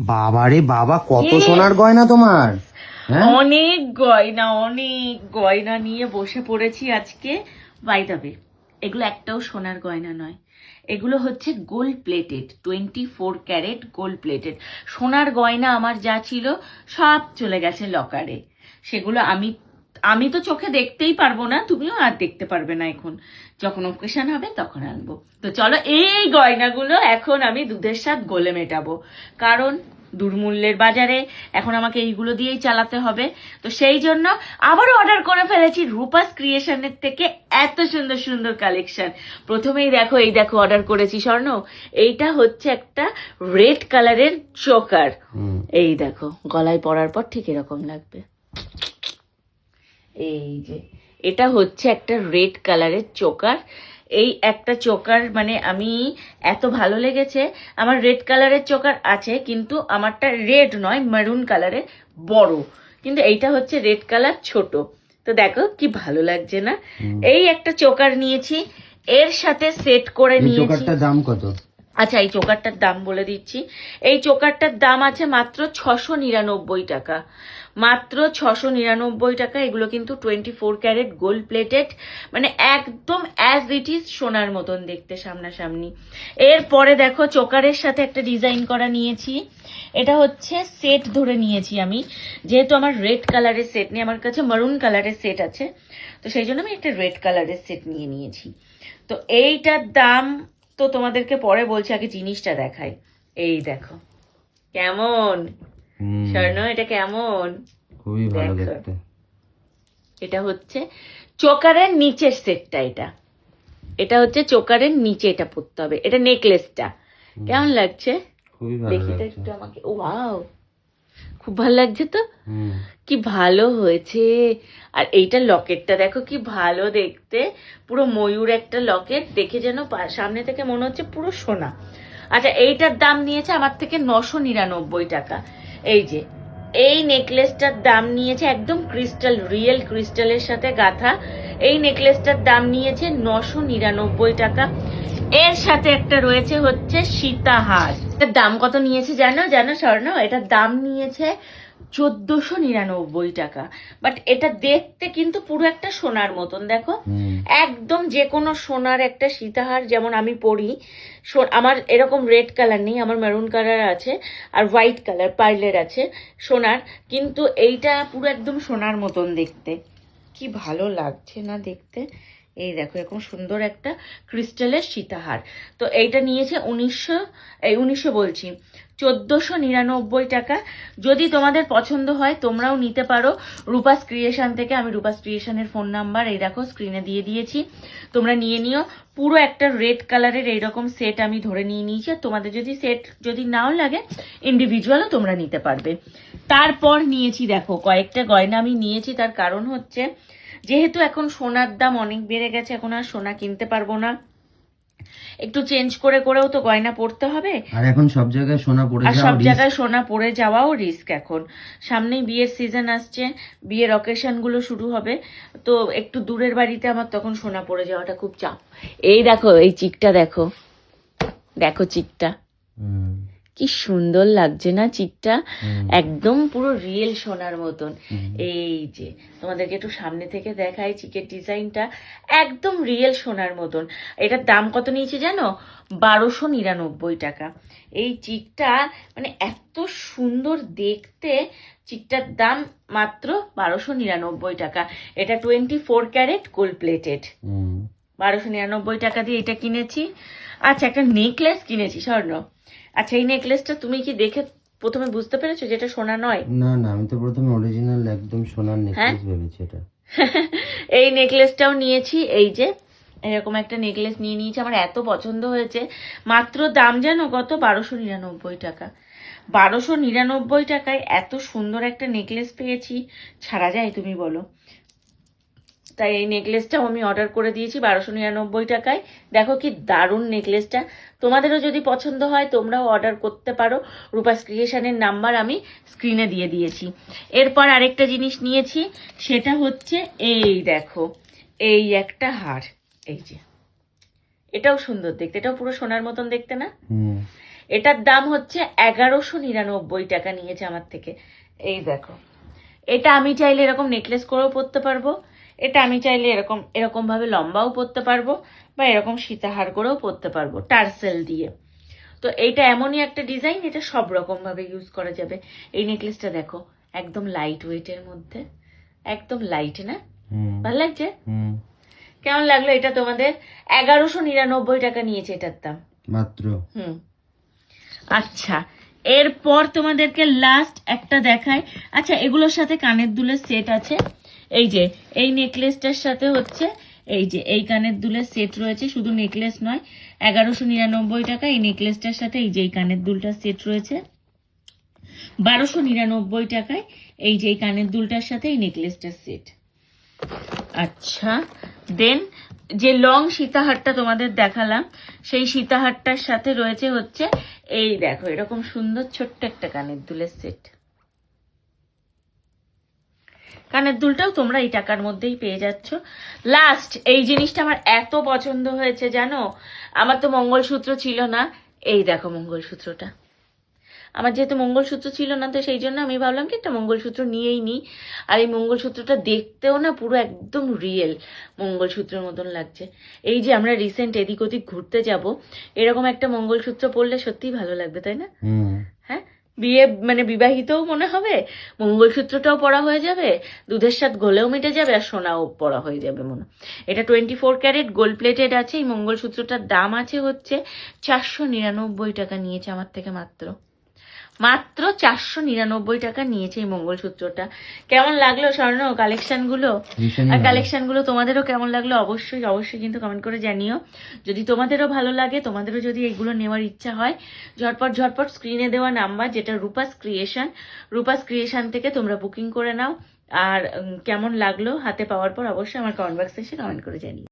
বাবারে বাবা, কত সোনার গয়না তোমার! হ্যাঁ, অনেক গয়না নিয়ে বসে পড়েছি আজকে। বাই দ্য ওয়ে, এগুলো একটাও সোনার গয়না নয়, এগুলো হচ্ছে gold plated, 24 carat gold plated. সোনার গয়না আমার যা ছিল সব চলে গেছে লকারে। সেগুলো আমি তো চোখে দেখতেই পারবো না, তুমিও আর দেখতে পারবে না। এখন যখন অকেশন হবে তখন আনবো। তো চলো, এই গয়নাগুলো এখন আমি দুধের সাথে গলে মেটাবো, কারণ দুর্মূল্যের বাজারে এখন আমাকে এইগুলো দিয়েই চালাতে হবে। তো সেই জন্য আবারও অর্ডার করে ফেলেছি রূপাস ক্রিয়েশনের থেকে এত সুন্দর সুন্দর কালেকশন। প্রথমেই দেখো, এই দেখো অর্ডার করেছি স্বর্ণ, এইটা হচ্ছে একটা রেড কালারের চোকার। এই দেখো গলায় পরার পর ঠিক এরকম লাগবে। এই যে এটা হচ্ছে একটা রেড কালারের চোকার। এই একটা চোকার মানে আমি এত ভালো লেগেছে। আমার রেড কালারের চোকার আছে, কিন্তু আমারটা রেড নয়, মেরুন কালারের বড়, কিন্তু এইটা হচ্ছে রেড কালার ছোট। তো দেখো কি ভালো লাগছে না? এই একটা চোকার নিয়েছি, এর সাথে সেট করে নিয়েছি। চোকারটার দাম কত? আচ্ছা, এই চোকারটার দাম বলে দিচ্ছি। এই চোকারটার দাম আছে মাত্র 699 টাকা, মাত্র 699 টাকা। এগুলো কিন্তু 24 ক্যারেট গোল্ড প্লেটেড, মানে একদম অ্যাজ ইট ইজ সোনার মতন দেখতে সামনাসামনি। এরপরে দেখো চোকারের সাথে একটা ডিজাইন করা নিয়েছি। এটা হচ্ছে সেট ধরে নিয়েছি আমি, যেহেতু আমার রেড কালারের সেট নেই, আমার কাছে মারুন কালারের সেট আছে, তো সেই জন্য আমি একটা রেড কালারের সেট নিয়ে নিয়েছি। তো এইটার দাম তো তোমাদেরকে পরে বলছি, আগে জিনিসটা দেখাই। এই দেখো কেমন স্বর্ণ, এটা কেমন? খুবই ভালো দেখতে। এটা হচ্ছে চোকারের নিচের সেটটা, এটা হচ্ছে চোকারের নিচে, এটা পরতে হবে। এটা নেকলেসটা কেমন লাগছে? খুবই ভালো দেখি তো লাগছে। একটু আমাকে। ও ওয়াও, খুব ভালো লাগছে তো, কি ভালো হয়েছে। আর এইটা লকেটটা দেখো কি ভালো দেখতে, পুরো ময়ূর একটা লকেট, দেখে যেন সামনে থেকে মনে হচ্ছে পুরো সোনা। আচ্ছা, এইটার দাম নিয়েছে আমার থেকে 999 টাকা। এই যে এই নেকলেসটার দাম নিয়েছে, একদম ক্রিস্টাল, রিয়েল ক্রিস্টালের সাথে গাঁথা। এই নেকলেসটার দাম নিয়েছে 999 টাকা। এর সাথে একটা রয়েছে হচ্ছে সীতাহার। এটার দাম কত নিয়েছে জানো স্বর্ণ? এটার দাম নিয়েছে 1499 টাকা। বাট এটা দেখতে কিন্তু পুরো একটা সোনার মতন, দেখো একদম যে কোনো সোনার একটা সীতাহার যেমন আমি পরি। আমার এরকম রেড কালার নেই, আমার মেরুন কালার আছে আর হোয়াইট কালার পার্লের আছে সোনার, কিন্তু এইটা পুরো একদম সোনার মতন দেখতে। কি ভালো লাগছে না দেখতে? এই দেখো এরকম সুন্দর একটা ক্রিস্টালের সীতাহার। তো এইটা নিয়েছে 1499 টাকা। যদি তোমাদের পছন্দ হয় তোমরাও নিতে পারো রূপাস ক্রিয়েশন থেকে। আমি রূপাস ক্রিয়েশনের ফোন নাম্বার এই দেখো স্ক্রিনে দিয়ে দিয়েছি, তোমরা নিয়ে নিও। পুরো একটা রেড কালারের এইরকম সেট আমি ধরে নিয়ে নিয়েছি। তোমাদের যদি সেট যদি নাও লাগে, ইন্ডিভিজুয়ালও তোমরা নিতে পারবে। তারপর নিয়েছি দেখো কয়েকটা গয়না আমি নিয়েছি, তার কারণ হচ্ছে যেহেতু এখন সোনার দাম অনেক বেড়ে গেছে, এখন আর সোনা কিনতে পারবো না, একটু চেঞ্জ করেও তো গয়না পড়তে হবে। আর এখন সব জায়গায় সোনা পড়ে যাওয়া, সব জায়গায় সোনা পড়ে যাওয়াও রিস্ক। এখন সামনেই বিয়ের সিজন আসছে, বিয়ের অকেশন গুলো শুরু হবে, তো একটু দূরের বাড়িতে আমার তখন সোনা পড়ে যাওয়াটা খুব চাপ। এই দেখো এই চিকটা দেখো, দেখো চিকটা কি সুন্দর লাগছে না? চিকটা একদম পুরো রিয়েল সোনার মতন। এই যে তোমাদেরকে একটু সামনে থেকে দেখাই, চিকের ডিজাইনটা একদম রিয়েল সোনার মতন। এটার দাম কত নিয়েছে জানো? 1299 টাকা। এই চিকটা মানে এত সুন্দর দেখতে, চিকটার দাম মাত্র 1299 টাকা। এটা 24 ক্যারেট গোল্ড প্লেটেড। 1299 টাকা দিয়ে এটা কিনেছি। আচ্ছা, একটা নেকলেস কিনেছি স্বর্ণ। আচ্ছা, এই নেকলেসটা তুমি কি দেখে প্রথমে বুঝতে পেরেছো যেটা সোনা নয়? না না, আমি তো প্রথমে অরিজিনাল একদম সোনার নেকলেস ভেবেছি এটা। এই নেকলেসটাও নিয়েছি। এই যে এরকম একটা নেকলেস নিয়ে নিয়েছি, আমার এত পছন্দ হয়েছে। মাত্র দাম জানো কত? 1299 টাকা। 1299 টাকায় এত সুন্দর একটা নেকলেস পেয়েছি, ছাড়া যায় তুমি বলো? তাই এই নেকলেসটাও আমি অর্ডার করে দিয়েছি 1299 টাকায়। দেখো কি দারুণ নেকলেসটা। তোমাদেরও যদি পছন্দ হয় তোমরাও অর্ডার করতে পারো, রূপাস ক্রিয়েশনের নাম্বার আমি স্ক্রিনে দিয়ে দিয়েছি। এরপর আরেকটা জিনিস নিয়েছি, সেটা হচ্ছে এই দেখো এই একটা হার। এই যে এটাও সুন্দর দেখতে, এটাও পুরো সোনার মতন দেখতে না? এটার দাম হচ্ছে 1199 টাকা নিয়েছে আমার থেকে। এই দেখো, এটা আমি চাইলে এরকম নেকলেস করেও পরতে পারবো, এটা আমি চাইলে এরকম ভাবে লম্বাও পরতে পারবো, বা এরকম সীতাহার করেও পরতে পারবো টার্সেল দিয়ে। তো এইটা এমনই একটা ডিজাইন, এটা সব রকম ভাবে ইউজ করা যাবে। এই নেকলেসটা দেখো, একদম লাইট ওয়েটের মধ্যে, একদম লাইট না? ভালো লাগছে? কেমন লাগলো এটা তোমাদের? 1199 টাকা নিয়েছে এটার দাম মাত্র। আচ্ছা, এরপর তোমাদেরকে লাস্ট একটা দেখাই। আচ্ছা, এগুলোর সাথে কানের দুলের সেট আছে। এই যে এই নেকলেসটার সাথে হচ্ছে এই যে এই কানের দুলের সেট রয়েছে, শুধু নেকলেস নয়, 1199 টাকা। এই নেকলেসটার সাথে এই যে এই কানের দুলটার সেট রয়েছে 1299 টাকায়। এই যে এই কানের দুলটার সাথে এই নেকলেসটার সেট। আচ্ছা, দেন যে লং সীতাহারটা তোমাদের দেখালাম, সেই সীতাহারটার সাথে রয়েছে হচ্ছে এই দেখো এরকম সুন্দর ছোট্ট একটা কানের দুলের সেট। কানের দুলটাও তোমরা এই টাকার মধ্যেই পেয়ে যাচ্ছ। লাস্ট এই জিনিসটা আমার এত পছন্দ হয়েছে জানো, আমার তো মঙ্গলসূত্র ছিল না, এই দেখো মঙ্গলসূত্রটা। আমার যেহেতু মঙ্গলসূত্র ছিল না, তো সেই জন্য আমি ভাবলাম কি একটা মঙ্গলসূত্র নিয়েই নিই। আর এই মঙ্গলসূত্রটা দেখতেও না পুরো একদম রিয়েল মঙ্গলসূত্রের মতন লাগছে। এই যে আমরা রিসেন্ট এদিক ওদিক ঘুরতে যাব, এরকম একটা মঙ্গলসূত্র পরলে সত্যিই ভালো লাগবে, তাই না? হ্যাঁ, বিয়ে মানে বিবাহিতও মনে হবে, মঙ্গলসূত্রটাও পরা হয়ে যাবে, দুধের সাথে গোলেও মিটে যাবে, আর সোনাও পরা হয়ে যাবে মনে। এটা 24 ক্যারেট গোল্ড প্লেটেড আছে। এই মঙ্গলসূত্রটার দাম আছে হচ্ছে 499 টাকা নিয়েছে আমার থেকে, মাত্র 499 টাকা নিয়েছে এই মঙ্গলসূত্রটা। কেমন লাগলো স্বর্ণ কালেকশন গুলো? আর কালেকশন গুলো তোমাদেরও কেমন লাগলো অবশ্যই অবশ্যই কিন্তু কমেন্ট করে জানিও। যদি তোমাদেরও ভালো লাগে, তোমাদেরও যদি এগুলো নেওয়ার ইচ্ছা হয়, ঝটপট ঝটপট স্ক্রিনে দেওয়া নাম্বার যেটা রূপাস ক্রিয়েশন থেকে তোমরা বুকিং করে নাও। আর কেমন লাগলো হাতে পাওয়ার পর অবশ্যই আমার কমেন্ট বক্সে এসে কমেন্ট করে জানিও।